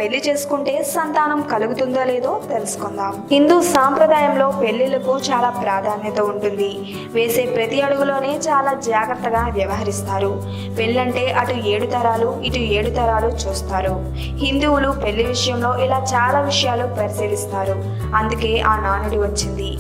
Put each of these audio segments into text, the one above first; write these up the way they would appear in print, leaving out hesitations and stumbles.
పెళ్లి చేసుకుంటే సంతానం కలుగుతుందో లేదో తెలుసుకుందాం. హిందూ సాంప్రదాయంలో పెళ్లిళ్లకు చాలా ప్రాధాన్యత ఉంటుంది. వేసే ప్రతి అడుగులోనే చాలా జాగ్రత్తగా వ్యవహరిస్తారు. పెళ్ళంటే అటు 7 తరాలు ఇటు 7 తరాలు చూస్తారు. హిందువులు పెళ్లి విషయంలో ఇలా చాలా విషయాలు పరిశీలిస్తారు. అందుకే ఆ నానుడి వచ్చింది.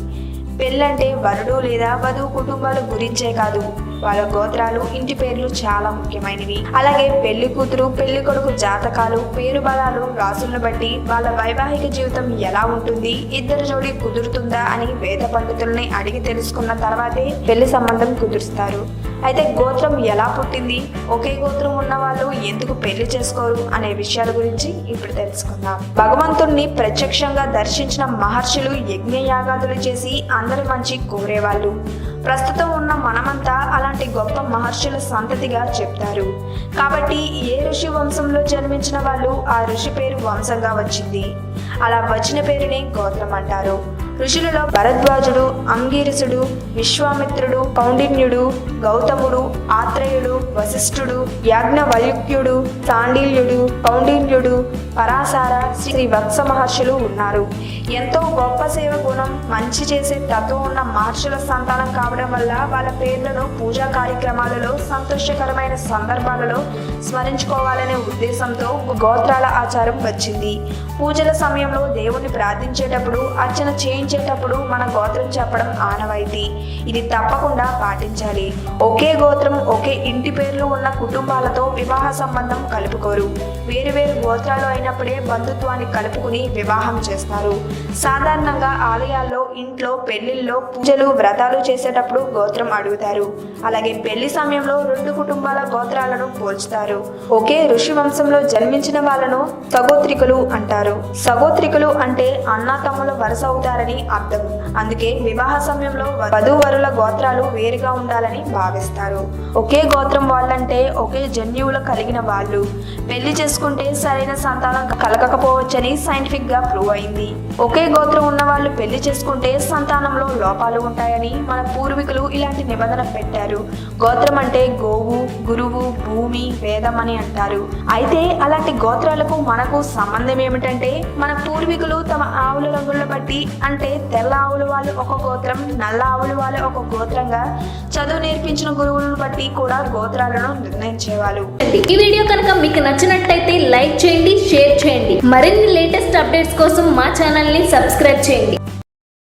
పెళ్ళంటే వరుడు లేదా వధువు కుటుంబాల గురించే కాదు, వాళ్ళ గోత్రాలు, ఇంటి పేర్లు చాలా ముఖ్యమైనవి. అలాగే పెళ్లి కూతురు పెళ్లి కొడుకు జాతకాలు, పేరు బలాలు, రాసులను బట్టి వాళ్ళ వైవాహిక జీవితం ఎలా ఉంటుంది, ఇద్దరు జోడి కుదురుతుందా అని వేద పండితుల్ని అడిగి తెలుసుకున్న తర్వాతే పెళ్లి సంబంధం కుదురుస్తారు. అయితే గోత్రం ఎలా పుట్టింది, ఒకే గోత్రం ఉన్న వాళ్ళు ఎందుకు పెళ్లి చేసుకోరు అనే విషయాల గురించి ఇప్పుడు తెలుసుకుందాం. భగవంతుణ్ణి ప్రత్యక్షంగా దర్శించిన మహర్షులు యజ్ఞయాగాదులు చేసి అందరి మంచి కోరేవాళ్ళు. ప్రస్తుతం ఉన్న మనమంతా అలాంటి గొప్ప మహర్షుల సంతతిగా చెప్తారు. కాబట్టి ఏ ఋషి వంశంలో జన్మించిన వాళ్ళు ఆ ఋషి పేరు వంశంగా వచ్చింది. అలా వచ్చిన పేరునే గోత్రం అంటారు. ఋషులలో భరద్వాజుడు, అంగీరసుడు, విశ్వామిత్రుడు, కౌండిన్యుడు, గౌతముడు, ఆత్రేయుడు, వశిష్ఠుడు, యాజ్ఞవల్క్యుడు, సాండిల్యుడు, కౌండిన్యుడు, పరాశార, శ్రీ వత్స మహర్షులు ఉన్నారు. ఎంతో గొప్ప సేవ గుణం, మంచి చేసే తత్వం ఉన్న మహర్షుల సంతానం కావడం వల్ల వాళ్ళ పేర్లను పూజా కార్యక్రమాలలో, సంతోషకరమైన సందర్భాలలో స్మరించుకోవాలనే ఉద్దేశంతో గోత్రాల ఆచారం వచ్చింది. పూజల సమయంలో దేవుణ్ణి ప్రార్థించేటప్పుడు, అర్చన చేయించేటప్పుడు మన గోత్రం చెప్పడం ఆనవాయితీ. ఇది తప్పకుండా పాటించాలి. ఒకే గోత్రం, ఒకే ఇంటి పేర్లు ఉన్న కుటుంబాలతో వివాహ సంబంధం కలుపుకోరు. వేరువేరు గోత్రాలు అయినప్పుడే బంధుత్వాన్ని కలుపుకుని వివాహం చేస్తారు. సాధారణంగా ఆలయాల్లో, ఇంట్లో, పెళ్లిల్లో పూజలు, వ్రతాలు చేసేటప్పుడు గోత్రం అడుగుతారు. అలాగే పెళ్లి సమయంలో 2 కుటుంబాల గోత్రాలను పోల్చుతారు. ఒకే ఋషి వంశంలో జన్మించిన వాళ్ళను సగోత్రికులు అంటారు. సగోత్రికులు అంటే అన్నా తమ్ముల వరుస అవుతారని అర్థం. అందుకే వివాహ సమయంలో వధూవరుల గోత్రాలు వేరుగా ఉండాలని భావిస్తారు. ఒకే గోత్రం వాళ్ళంటే ఒకే జన్యువులు కలిగిన వాళ్ళు. పెళ్లి చేసుకుంటే సరైన సంతానం కలగకపోవచ్చని సైంటిఫిక్ గా ప్రూవ్ అయింది. ఒకే గోత్రం ఉన్న వాళ్ళు పెళ్లి చేసుకుంటే సంతానంలో లోపాలు ఉంటాయని మన పూర్వీకులు ఇలాంటి నిబంధన పెట్టారు. గోత్రం అంటే గోవు, గురువు, భూమి, వేదం అని అంటారు. అయితే అలాంటి గోత్రాలకు మనకు సంబంధం ఏమిటంటే, మన పూర్వీకులు తమ ఆవుల రంగుల బట్టి, అంటే తెల్ల ఆవులు వాళ్ళు ఒక గోత్రం, నల్ల ఆవులు వాళ్ళు ఒక గోత్రంగా, చదువు నేర్పించిన గురువులను బట్టి కూడా గోత్రాలను నిర్ణయించేవాళ్ళు. ఈ వీడియో కనుక మీకు నచ్చినట్లయితే లైక్ చేయండి, షేర్ చేయండి. మరిన్ని లేటెస్ట్ అప్డేట్స్ కోసం మా ఛానల్ ని సబ్స్క్రైబ్ చేయండి.